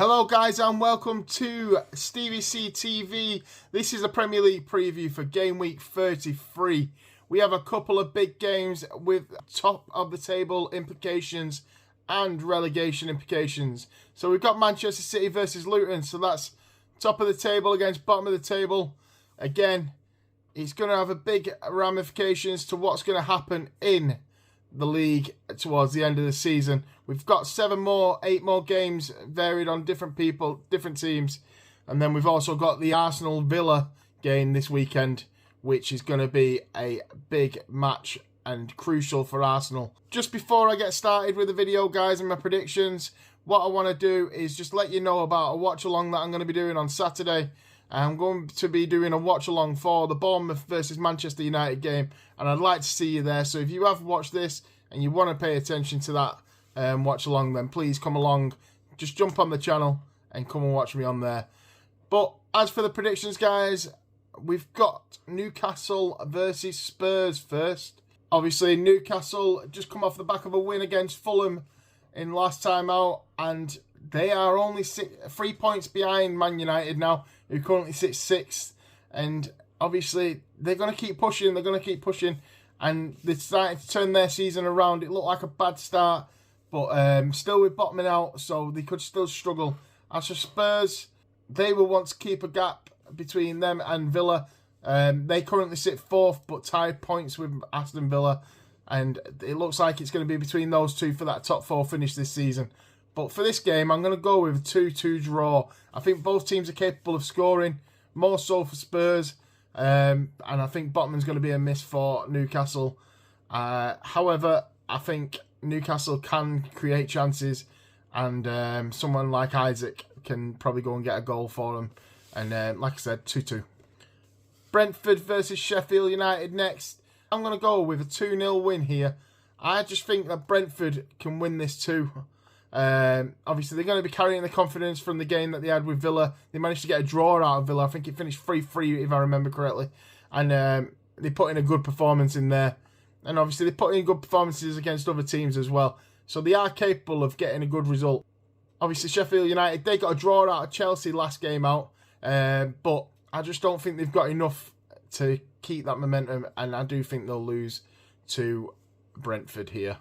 Hello guys and welcome to Stevie TV. This is a Premier League preview for Game Week 33. We have a couple of big games with top of the table implications and relegation implications. So we've got Manchester City versus Luton, so that's top of the table against bottom of the table. Again, it's going to have a big ramifications to what's going to happen in the league towards the end of the season. We've got 8 more games varied on different people, different teams. And then we've also got the Arsenal-Villa game this weekend, which is going to be a big match and crucial for Arsenal. Just before I get started with the video, guys, and my predictions, what I want to do is just let you know about a watch-along that I'm going to be doing on Saturday. I'm going to be doing a watch-along for the Bournemouth versus Manchester United game, and I'd like to see you there. So if you have watched this and you want to pay attention to that watch-along, then please come along. Just jump on the channel and come and watch me on there. But as for the predictions, guys, we've got Newcastle versus Spurs first. Obviously, Newcastle just come off the back of a win against Fulham in last time out, and they are only 3 points behind Man United now, who currently sit 6th. And obviously, they're going to keep pushing. And they're starting to turn their season around. It looked like a bad start, but still with bottoming out, so they could still struggle. As for Spurs, they will want to keep a gap between them and Villa. They currently sit 4th, but tied points with Aston Villa. And it looks like it's going to be between those two for that top 4 finish this season. But for this game, I'm going to go with a 2-2 draw. I think both teams are capable of scoring, more so for Spurs. And I think Botman's going to be a miss for Newcastle. However, I think Newcastle can create chances, and someone like Isaac can probably go and get a goal for them. And like I said, 2-2. Brentford versus Sheffield United next. I'm going to go with a 2-0 win here. I just think that Brentford can win this too. Obviously, they're going to be carrying the confidence from the game that they had with Villa. They managed to get a draw out of Villa. I think it finished 3-3, if I remember correctly. And they put in a good performance in there. And obviously, they put in good performances against other teams as well. So they are capable of getting a good result. Obviously, Sheffield United, they got a draw out of Chelsea last game out. But I just don't think they've got enough to keep that momentum. And I do think they'll lose to Brentford here.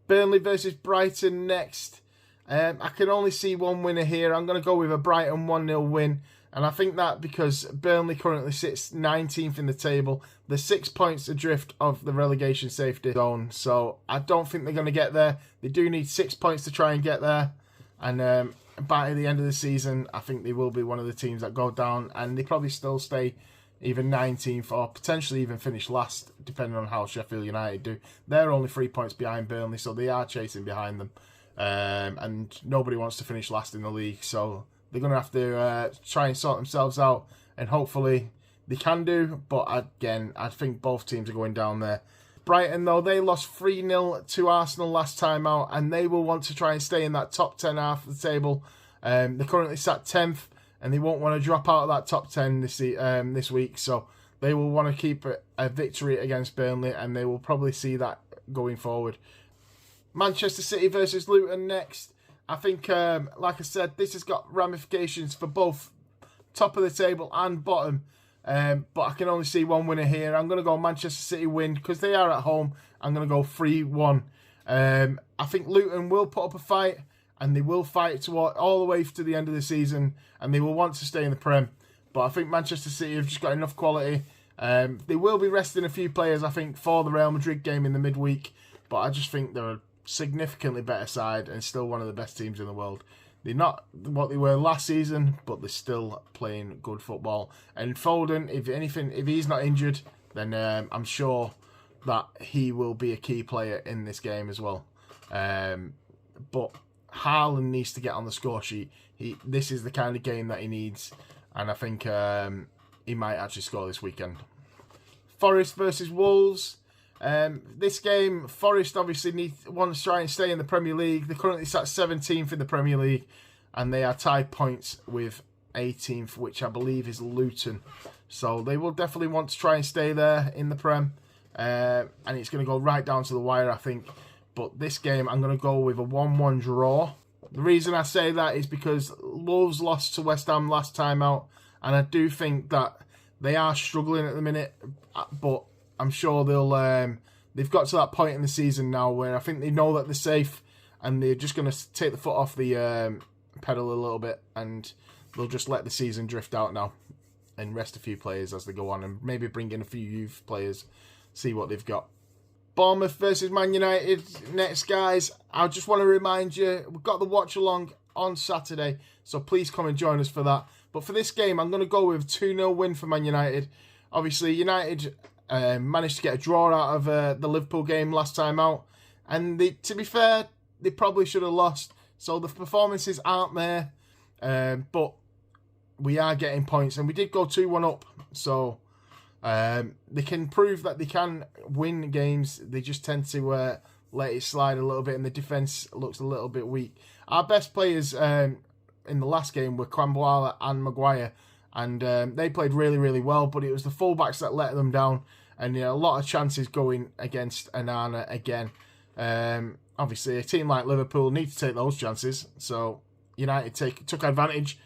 Burnley versus Brighton next. I can only see one winner here. I'm going to go with a Brighton 1-0 win. And I think that because Burnley currently sits 19th in the table, they're 6 points adrift of the relegation safety zone. So I don't think they're going to get there. They do need 6 points to try and get there. And by the end of the season, I think they will be one of the teams that go down. And they probably still stay either 19th or potentially even finish last, depending on how Sheffield United do. They're only 3 points behind Burnley, so they are chasing behind them. And nobody wants to finish last in the league, so they're going to have to try and sort themselves out, and hopefully they can do. But again, I think both teams are going down there. Brighton, though, they lost 3-0 to Arsenal last time out, and they will want to try and stay in that top 10 half of the table. They're currently sat 10th, and they won't want to drop out of that top 10 this week, so they will want to keep a victory against Burnley, and they will probably see that going forward. Manchester City versus Luton next. I think, like I said, this has got ramifications for both top of the table and bottom. But I can only see one winner here. I'm going to go Manchester City win because they are at home. I'm going to go 3-1. I think Luton will put up a fight, and they will fight all the way to the end of the season, and they will want to stay in the Prem. But I think Manchester City have just got enough quality. They will be resting a few players, I think, for the Real Madrid game in the midweek. But I just think they're a significantly better side and still one of the best teams in the world. They're not what they were last season, but they're still playing good football. And Foden, if he's not injured, then I'm sure that he will be a key player in this game as well. But Haaland needs to get on the score sheet. This is the kind of game that he needs, and I think he might actually score this weekend. Forest versus Wolves. This game, Forest obviously want to try and stay in the Premier League. They're currently sat 17th in the Premier League, and they are tied points with 18th, which I believe is Luton. So they will definitely want to try and stay there in the Prem, and it's going to go right down to the wire, I think. But this game, I'm going to go with a 1-1 draw. The reason I say that is because Wolves lost to West Ham last time out, and I do think that they are struggling at the minute, but I'm sure they've got to that point in the season now where I think they know that they're safe, and they're just going to take the foot off the pedal a little bit, and they'll just let the season drift out now and rest a few players as they go on, and maybe bring in a few youth players, see what they've got. Bournemouth versus Man United next, guys. I just want to remind you, we've got the watch along on Saturday, so please come and join us for that. But for this game, I'm going to go with a 2-0 win for Man United. Obviously, United managed to get a draw out of the Liverpool game last time out, and to be fair, they probably should have lost. So the performances aren't there, but we are getting points, and we did go 2-1 up, so they can prove that they can win games. They just tend to let it slide a little bit, and the defence looks a little bit weak. Our best players in the last game were Kwambwala and Maguire, and they played really, really well, but it was the fullbacks that let them down, and a lot of chances going against Onana again. Obviously, a team like Liverpool need to take those chances, so United took advantage,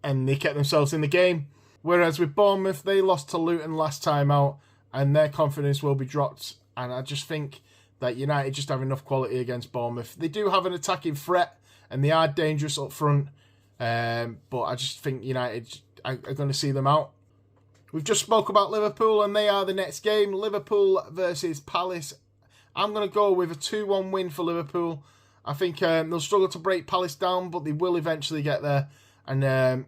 and they kept themselves in the game. Whereas with Bournemouth, they lost to Luton last time out, and their confidence will be dropped. And I just think that United just have enough quality against Bournemouth. They do have an attacking threat, and they are dangerous up front. But I just think United are going to see them out. We've just spoke about Liverpool, and they are the next game. Liverpool versus Palace. I'm going to go with a 2-1 win for Liverpool. I think they'll struggle to break Palace down, but they will eventually get there. And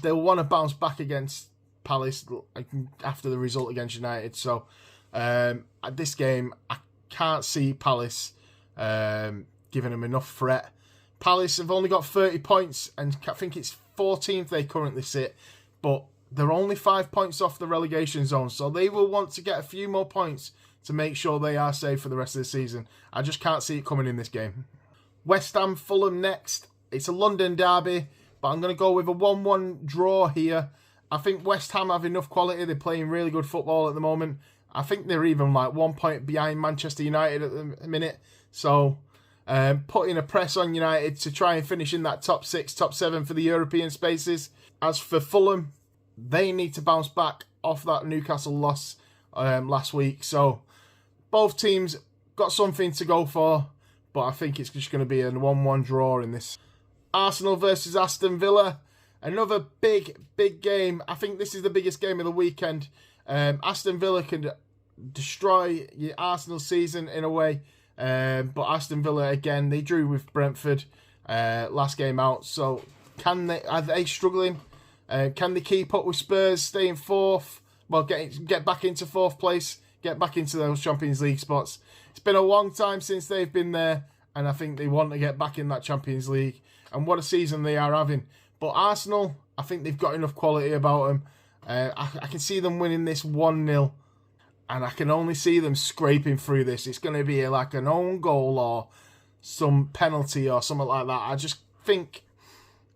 they'll want to bounce back against Palace after the result against United. So at this game, I can't see Palace giving them enough threat. Palace have only got 30 points, and I think it's 14th they currently sit, but they're only 5 points off the relegation zone, so they will want to get a few more points to make sure they are safe for the rest of the season. I just can't see it coming in this game. West Ham, Fulham next. It's a London derby, but I'm going to go with a 1-1 draw here. I think West Ham have enough quality. They're playing really good football at the moment. I think they're even like 1 point behind Manchester United at the minute. So putting a press on United to try and finish in that top 6, top 7 for the European spaces. As for Fulham, they need to bounce back off that Newcastle loss last week. So both teams got something to go for, but I think it's just going to be a 1-1 draw in this. Arsenal versus Aston Villa. Another big game. I think this is the biggest game of the weekend. Aston Villa can destroy your Arsenal season in a way. But Aston Villa, again, they drew with Brentford last game out. So are they struggling? Can they keep up with Spurs, stay in fourth? Well, get back into fourth place, get back into those Champions League spots. It's been a long time since they've been there, and I think they want to get back in that Champions League. And what a season they are having. But Arsenal, I think they've got enough quality about them. I can see them winning this 1-0. And I can only see them scraping through this. It's going to be like an own goal or some penalty or something like that. I just think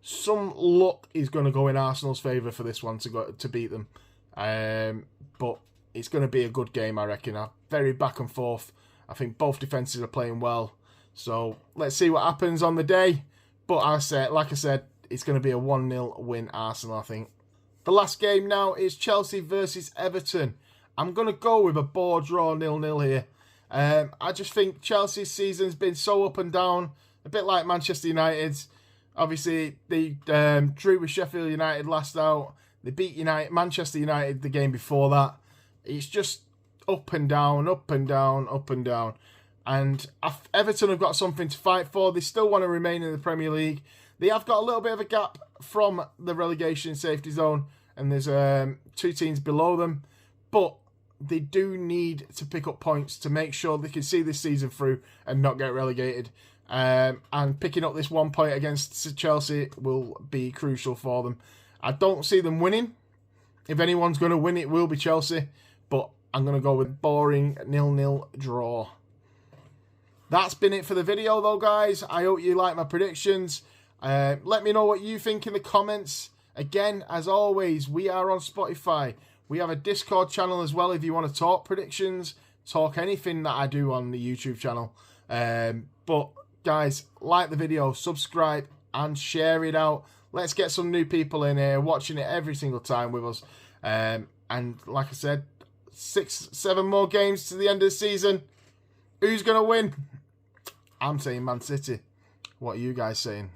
some luck is going to go in Arsenal's favour for this one to beat them. But it's going to be a good game, I reckon. Very back and forth. I think both defences are playing well. So let's see what happens on the day. But like I said, it's going to be a 1-0 win Arsenal, I think. The last game now is Chelsea versus Everton. I'm going to go with a bore draw 0-0 here. I just think Chelsea's season's been so up and down, a bit like Manchester United's. Obviously, they drew with Sheffield United last out. They beat Manchester United the game before that. It's just up and down, up and down, up and down. And Everton have got something to fight for. They still want to remain in the Premier League. They have got a little bit of a gap from the relegation safety zone, and there's 2 teams below them. But they do need to pick up points to make sure they can see this season through and not get relegated. And picking up this 1 point against Chelsea will be crucial for them. I don't see them winning. If anyone's going to win, it will be Chelsea. But I'm going to go with boring 0-0 draw. That's been it for the video though, guys. I hope you like my predictions. Let me know what you think in the comments. Again, as always, we are on Spotify. We have a Discord channel as well if you want to talk predictions, talk anything that I do on the YouTube channel. But guys, like the video, subscribe, and share it out. Let's get some new people in here watching it every single time with us. And like I said, 6-7 more games to the end of the season. Who's going to win? I'm saying Man City. What are you guys saying?